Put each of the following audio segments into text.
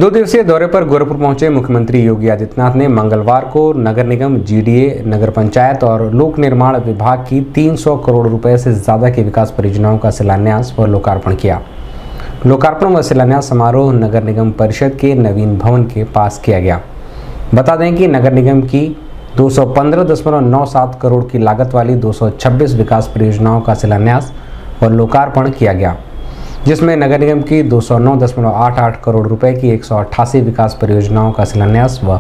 2 दिवसीय दौरे पर गोरखपुर पहुंचे मुख्यमंत्री योगी आदित्यनाथ ने मंगलवार को नगर निगम, जीडीए, नगर पंचायत और लोक निर्माण विभाग की 300 करोड़ रुपए से ज्यादा की विकास परियोजनाओं का शिलान्यास व लोकार्पण किया। लोकार्पण व शिलान्यास समारोह नगर निगम परिषद के नवीन भवन के पास किया गया। बता दें कि नगर निगम की 215.97 करोड़ की लागत वाली 226 विकास परियोजनाओं का शिलान्यास व लोकार्पण किया गया, जिसमें नगर निगम की 209.88 करोड़ रुपए की 188 विकास परियोजनाओं का शिलान्यास व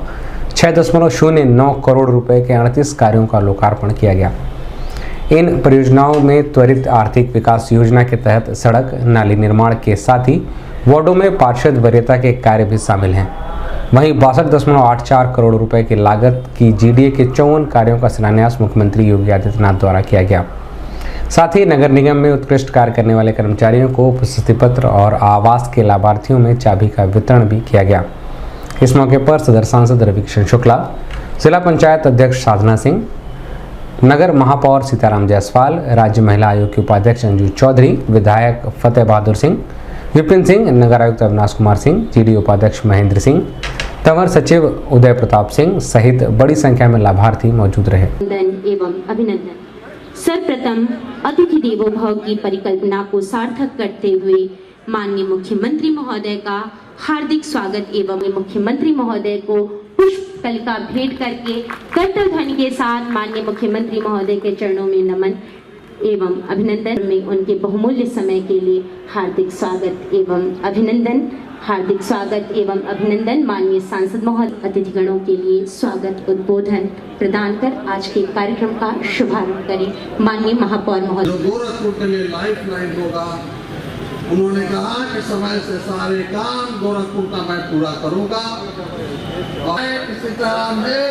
6.09 करोड़ रुपए के 38 कार्यों का लोकार्पण किया गया। इन परियोजनाओं में त्वरित आर्थिक विकास योजना के तहत सड़क, नाली निर्माण के साथ ही वार्डों में पार्षद वरीयता के कार्य भी शामिल हैं। वहीं 62.84 करोड़ रुपए की लागत की जीडीए के 54 कार्यों का शिलान्यास मुख्यमंत्री योगी आदित्यनाथ द्वारा किया गया। साथ ही नगर निगम में उत्कृष्ट कार्य करने वाले कर्मचारियों को प्रशस्ति पत्र और आवास के लाभार्थियों में चाबी का वितरण भी किया गया। इस मौके पर सदर सांसद रविकिशन शुक्ला, जिला पंचायत अध्यक्ष साधना सिंह, नगर महापौर सीताराम जायसवाल, राज्य महिला आयोग की उपाध्यक्ष अंजू चौधरी, विधायक फतेह बहादुर सिंह, विपिन सिंह, नगर आयुक्त अविनाश कुमार सिंह, जीडी उपाध्यक्ष महेंद्र सिंह, तंवर सचिव उदय प्रताप सिंह सहित बड़ी संख्या में लाभार्थी मौजूद रहे। अभिनंदन। सर्वप्रथम अतिथि देवो भव की परिकल्पना को सार्थक करते हुए माननीय मुख्यमंत्री महोदय का हार्दिक स्वागत एवं मुख्यमंत्री महोदय को पुष्प कलिका भेंट करके कर्तव्य ध्वनि के साथ माननीय मुख्यमंत्री महोदय के चरणों में नमन एवं अभिनंदन में उनके बहुमूल्य समय के लिए हार्दिक स्वागत एवं अभिनंदन। हार्दिक स्वागत एवं अभिनंदन। माननीय सांसद महोदय अतिथिगणों के लिए स्वागत उद्बोधन प्रदान कर आज के कार्यक्रम का शुभारंभ करें। माननीय महापौर महोदय। गोरखपुर के लिए लाइफ लाइन होगा। उन्होंने कहा कि समय से सारे काम गोरखपुर का मैं पूरा करूंगा। और इसी तरह में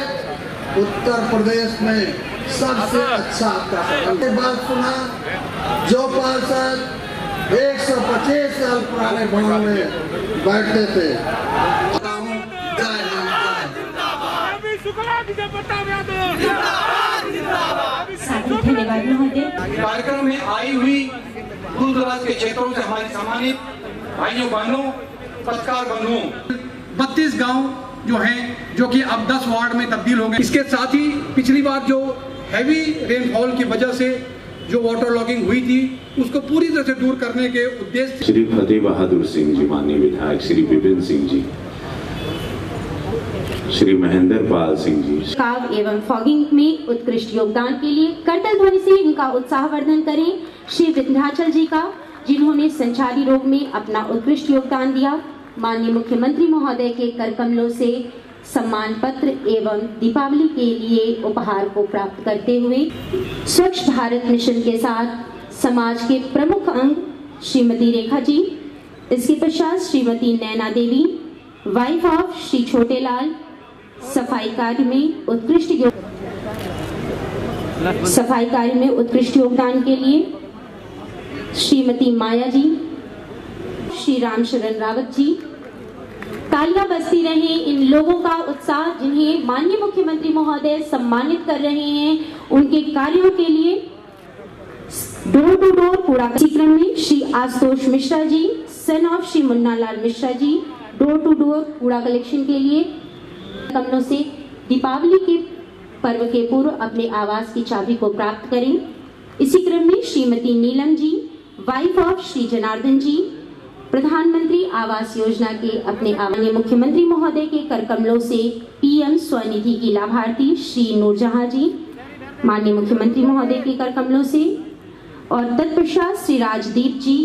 उत्तर प्रदेश में सबसे अच्छा बात सुना, जो पार्षद 125 साल पुराने भवन में बैठते थे। धन्यवाद महोदय। कार्यक्रम में आई हुई दूर दराज के क्षेत्रों से हमारे सम्मानित भाइयों बहनों, पत्रकार बंधुओं, 32 गांव जो हैं, जो कि अब 10 वार्ड में तब्दील हो गए। इसके साथ ही पिछली बार जो हैवी रेनफॉल की वजह से जो वाटर लॉगिंग हुई थी, उसको पूरी तरह से दूर करने के उद्देश्य श्री फतेह बहादुर सिंह जी, माननीय विधायक श्री विपिन सिंह जी, श्री महेंद्र पाल सिंह जी काव एवं फॉगिंग में उत्कृष्ट योगदान के लिए कर्तव्य ध्वनि से इनका उत्साहवर्धन करें। श्री विंध्याचल जी का, जिन्होंने संचारी रोग में अपना उत्कृष्ट योगदान दिया। माननीय मुख्यमंत्री महोदय के कर कमलों से सम्मान पत्र एवं दीपावली के लिए उपहार को प्राप्त करते हुए स्वच्छ भारत मिशन के साथ समाज के प्रमुख अंग श्रीमती रेखा जी, इसके पश्चात श्रीमती नैना देवी, वाइफ ऑफ श्री छोटेलाल, सफाई कार्य में उत्कृष्ट योगदान के लिए श्रीमती माया जी, श्री रामशरण रावत जी। तालियां बजती रहे इन लोगों का उत्साह, जिन्हें माननीय मुख्यमंत्री महोदय सम्मानित कर रहे हैं उनके कार्यों के लिए। डोर टू डोर कूड़ा कार्यक्रम में Shri Ashutosh Mishra ji, son of Shri Munnalal Mishra ji, door to door कूड़ा कलेक्शन के लिए कमलों से दीपावली के पर्व के पूर्व अपने आवास की चाबी को प्राप्त करें। इसी क्रम में श्रीमती नीलम जी, वाइफ ऑफ श्री जनार्दन जी, प्रधानमंत्री आवास योजना के अपने माननीय मुख्यमंत्री महोदय के कर कमलों से पीएम स्वनिधि की लाभार्थी श्री नूरजहां जी, माननीय मुख्यमंत्री महोदय के कर कमलों से, और तत्पश्चात श्री राजदीप जी,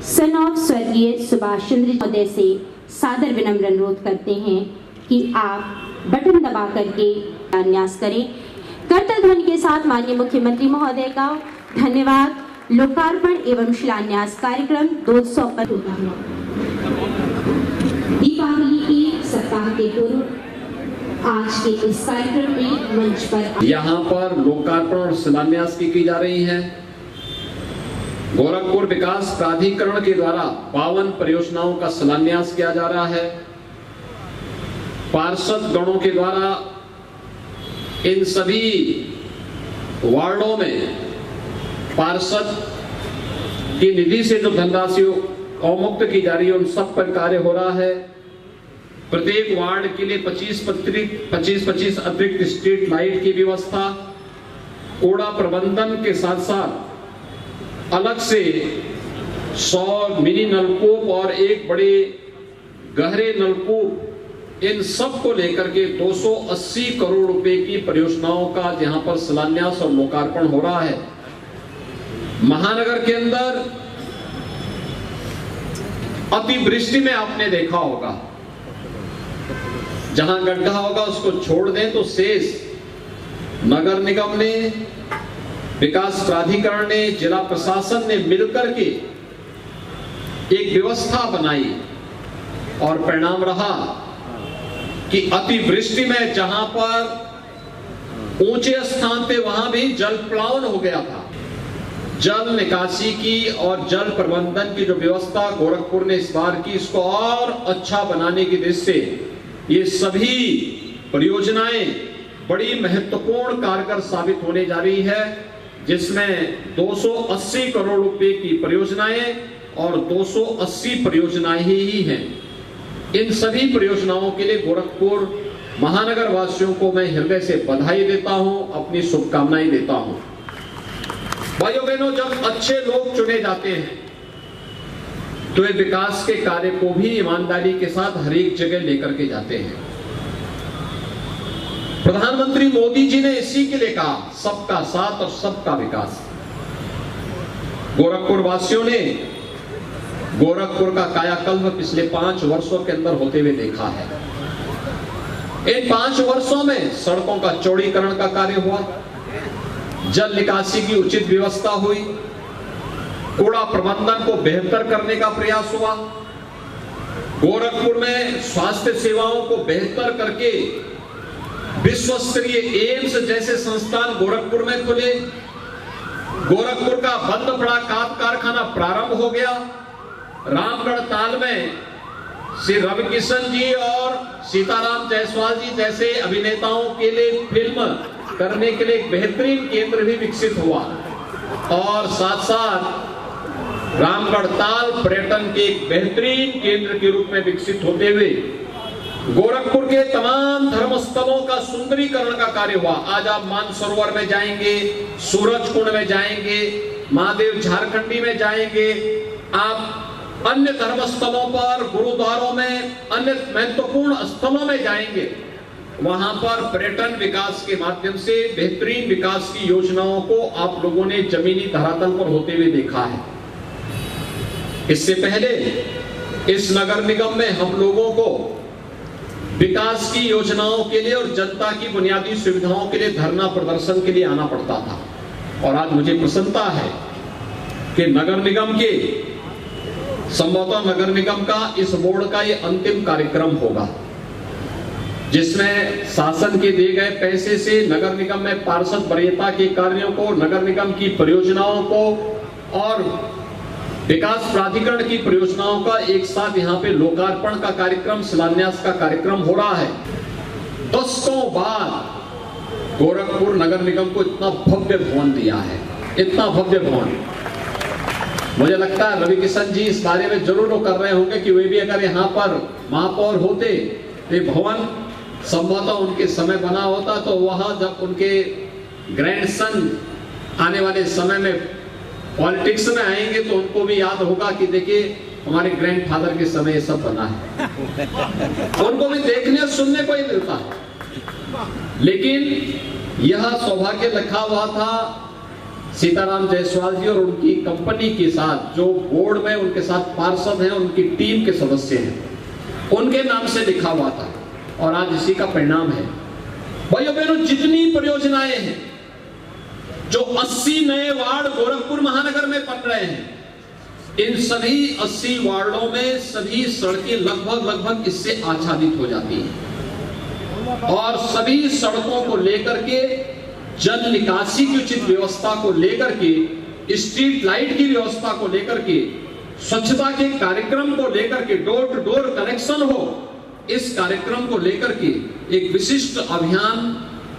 सन ऑफ स्वर्गीय सुभाष चंद्र महोदय से सादर विनम्र अनुरोध करते हैं कि आप बटन दबा करके शिलान्यास करें। कर्तव्य ध्वनि के साथ माननीय मुख्यमंत्री महोदय का धन्यवाद। लोकार्पण एवं शिलान्यास कार्यक्रम 200 पर दीपावली के सप्ताह के पूर्व आज के इस कार्यक्रम में मंच पर यहाँ पर लोकार्पण और शिलान्यास की जा रही है। गोरखपुर विकास प्राधिकरण के द्वारा 52 परियोजनाओं का शिलान्यास किया जा रहा है। पार्षद गणों के द्वारा इन सभी वार्डों में पार्षद की निधि से जो धनराशि अवमुक्त की जा रही है, उन सब पर कार्य हो रहा है। प्रत्येक वार्ड के लिए 25 अतिरिक्त स्ट्रीट लाइट की व्यवस्था, कूड़ा प्रबंधन के साथ साथ अलग से 100 मिनी नलकूप और एक बड़े गहरे नलकूप, इन सब को लेकर के 280 करोड़ रुपए की परियोजनाओं का जहां पर शिलान्यास और लोकार्पण हो रहा है। महानगर के अंदर अतिवृष्टि में आपने देखा होगा, जहां गड्ढा होगा उसको छोड़ दें तो शेष नगर निगम ने, विकास प्राधिकरण ने, जिला प्रशासन ने मिलकर के एक व्यवस्था बनाई और परिणाम रहा कि अतिवृष्टि में जहां पर ऊंचे स्थान पे वहां भी जल प्लावन हो गया था। जल निकासी की और जल प्रबंधन की जो व्यवस्था गोरखपुर ने इस बार की, इसको और अच्छा बनाने की दृष्टि से ये सभी परियोजनाएं बड़ी महत्वपूर्ण कारगर साबित होने जा रही है, जिसमें 280 करोड़ रुपए की परियोजनाएं और 280 परियोजनाएं ही हैं। इन सभी परियोजनाओं के लिए गोरखपुर महानगर वासियों को मैं हृदय से बधाई देता हूं, अपनी शुभकामनाएं देता हूं। भाइयों बहनों, जब अच्छे लोग चुने जाते हैं तो वे विकास के कार्य को भी ईमानदारी के साथ हर एक जगह लेकर के जाते हैं। प्रधानमंत्री मोदी जी ने इसी के लिए कहा, सबका साथ और सबका विकास। गोरखपुर वासियों ने गोरखपुर का कायाकल्प पिछले 5 वर्षों के अंदर होते हुए देखा है। इन 5 वर्षों में सड़कों का चौड़ीकरण का कार्य हुआ, जल निकासी की उचित व्यवस्था हुई, कूड़ा प्रबंधन को बेहतर करने का प्रयास हुआ, गोरखपुर में स्वास्थ्य सेवाओं को बेहतर करके विश्व स्तरीय एम्स जैसे संस्थान गोरखपुर में खुले, गोरखपुर का बंद पड़ा खाद कारखाना प्रारंभ हो गया, रामगढ़ ताल में श्री रवि किशन जी और सीताराम जायसवाल जी जैसे अभिनेताओं के लिए फिल्म करने के लिए एक बेहतरीन केंद्र भी विकसित हुआ, और साथ साथ रामगढ़ ताल पर्यटन के एक बेहतरीन केंद्र के रूप में विकसित होते हुए गोरखपुर के तमाम धर्मस्थलों का सुंदरीकरण का कार्य हुआ। आज आप मानसरोवर में जाएंगे, सूरजकुंड में जाएंगे, महादेव झारखंडी में जाएंगे, आप अन्य धर्मस्थलों पर, गुरुद्वारों में, अन्य महत्वपूर्ण स्थलों में जाएंगे, वहां पर पर्यटन विकास के माध्यम से बेहतरीन विकास की योजनाओं को आप लोगों ने जमीनी धरातल पर होते हुए देखा है। इससे पहले इस नगर निगम में हम लोगों को विकास की योजनाओं के लिए और जनता की बुनियादी सुविधाओं के लिए धरना प्रदर्शन के लिए आना पड़ता था, और आज मुझे प्रसन्नता है कि नगर निगम के संभवतः नगर निगम का इस बोर्ड का ये अंतिम कार्यक्रम होगा, जिसमें शासन के दिए गए पैसे से नगर निगम में पार्षद वरीयता के कार्यों को, नगर निगम की परियोजनाओं को और विकास प्राधिकरण की परियोजनाओं का एक साथ यहाँ पे लोकार्पण का कार्यक्रम, शिलान्यास का कार्यक्रम हो रहा है। दशकों बाद गोरखपुर नगर निगम को इतना भव्य भवन दिया है, इतना भव्य भवन। मुझे लगता है रवि किशन जी इस बारे में जरूर कर रहे होंगे कि वे भी अगर यहाँ पर महापौर होते तो भवन संभवतः उनके समय बना होता, तो वहां जब उनके ग्रैंडसन आने वाले समय में पॉलिटिक्स में आएंगे तो उनको भी याद होगा कि देखिए हमारे ग्रैंडफादर के समय ये सब बना है। उनको भी देखने और सुनने को ही मिलता है। लेकिन यह सौभाग्य लिखा हुआ था सीताराम जायसवाल जी और उनकी कंपनी के साथ, जो बोर्ड में उनके साथ पार्षद हैं, उनकी टीम के सदस्य हैं, उनके नाम से लिखा हुआ था, और आज इसी का परिणाम है। भाइयों बहनों, जितनी परियोजनाएं हैं, जो 80 नए वार्ड गोरखपुर महानगर में बन रहे हैं, इन सभी 80 वार्डों में सभी सड़कें लगभग इससे आच्छादित हो जाती हैं, और सभी सड़कों को लेकर के, जल निकासी की उचित व्यवस्था को लेकर के, स्ट्रीट लाइट की व्यवस्था को लेकर के, स्वच्छता के कार्यक्रम को लेकर के, डोर टू डोर कनेक्शन हो, इस कार्यक्रम को लेकर के एक विशिष्ट अभियान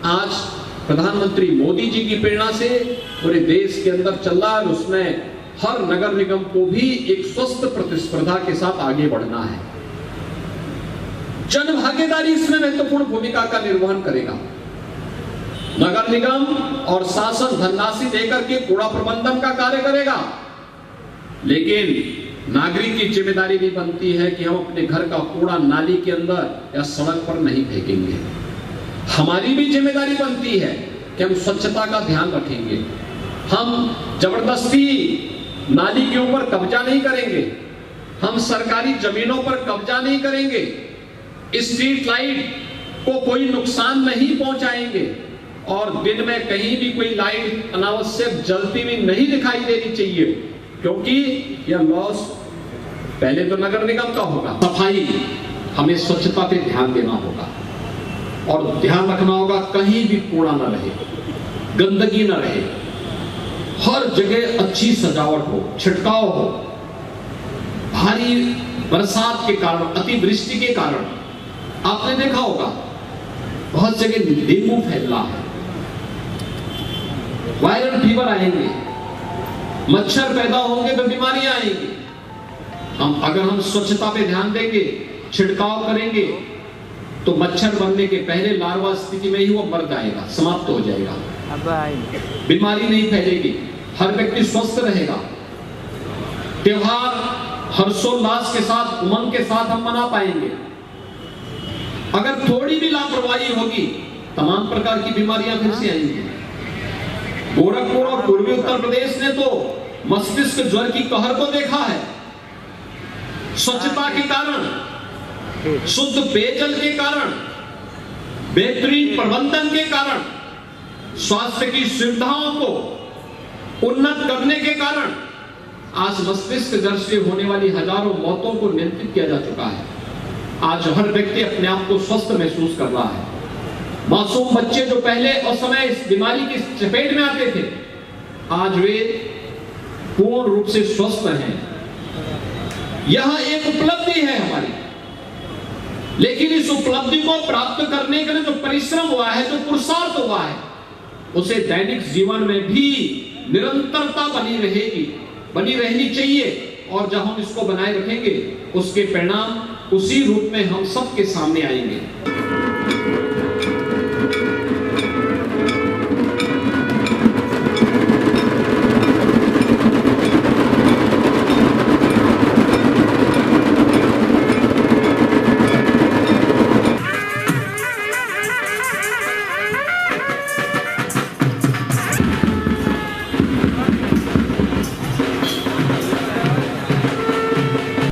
आज प्रधानमंत्री मोदी जी की प्रेरणा से पूरे देश के अंदर चल रहा है। उसमें हर नगर निगम को भी एक स्वस्थ प्रतिस्पर्धा के साथ आगे बढ़ना है। जन भागीदारी इसमें महत्वपूर्ण भूमिका का निर्वहन करेगा। नगर निगम और शासन धनराशि देकर के कूड़ा प्रबंधन का कार्य करेगा, लेकिन नागरिक की जिम्मेदारी भी बनती है कि हम अपने घर का कूड़ा नाली के अंदर या सड़क पर नहीं फेंकेंगे। हमारी भी जिम्मेदारी बनती है कि हम स्वच्छता का ध्यान रखेंगे। हम जबरदस्ती नाली के ऊपर कब्जा नहीं करेंगे, हम सरकारी जमीनों पर कब्जा नहीं करेंगे, स्ट्रीट लाइट को कोई नुकसान नहीं पहुंचाएंगे और दिन में कहीं भी कोई लाइट अनावश्यक जलती हुई नहीं दिखाई देनी चाहिए, क्योंकि यह लॉस पहले तो नगर निगम का होगा। सफाई, हमें स्वच्छता पे ध्यान देना होगा और ध्यान रखना होगा कहीं भी कूड़ा ना रहे, गंदगी ना रहे, हर जगह अच्छी सजावट हो, छिड़काव हो। भारी बरसात के कारण, अतिवृष्टि के कारण आपने देखा होगा बहुत जगह डेंगू फैल रहा है, वायरल फीवर आएंगे, मच्छर पैदा होंगे तो बीमारियां आएंगी। अगर हम स्वच्छता पे ध्यान देंगे, छिड़काव करेंगे, तो मच्छर बनने के पहले लार्वा स्थिति में ही वो मर जाएगा, समाप्त हो जाएगा, बीमारी नहीं फैलेगी, हर व्यक्ति स्वस्थ रहेगा। त्योहार हर्षोल्लास के साथ, उमंग के साथ हम मना पाएंगे। अगर थोड़ी भी लापरवाही होगी, तमाम प्रकार की बीमारियां फिर से आएंगी। गोरखपुर और पूर्वी उत्तर प्रदेश ने तो मस्तिष्क ज्वर की कहर को देखा है। स्वच्छता के कारण, शुद्ध पेयजल के कारण, बेहतरीन प्रबंधन के कारण, स्वास्थ्य की सुविधाओं को उन्नत करने के कारण आज मस्तिष्क ज्वर से होने वाली हजारों मौतों को नियंत्रित किया जा चुका है। आज हर व्यक्ति अपने आप को स्वस्थ महसूस कर रहा है। मासूम बच्चे जो पहले असमय इस बीमारी की चपेट में आते थे, आज वे पूर्ण रूप से स्वस्थ हैं। यह एक उपलब्धि है हमारी, लेकिन इस उपलब्धि को प्राप्त करने के लिए जो परिश्रम हुआ है, जो पुरुषार्थ हुआ है, उसे दैनिक जीवन में भी निरंतरता बनी रहेगी, बनी रहनी चाहिए। और जब हम इसको बनाए रखेंगे, उसके परिणाम उसी रूप में हम सबके सामने आएंगे।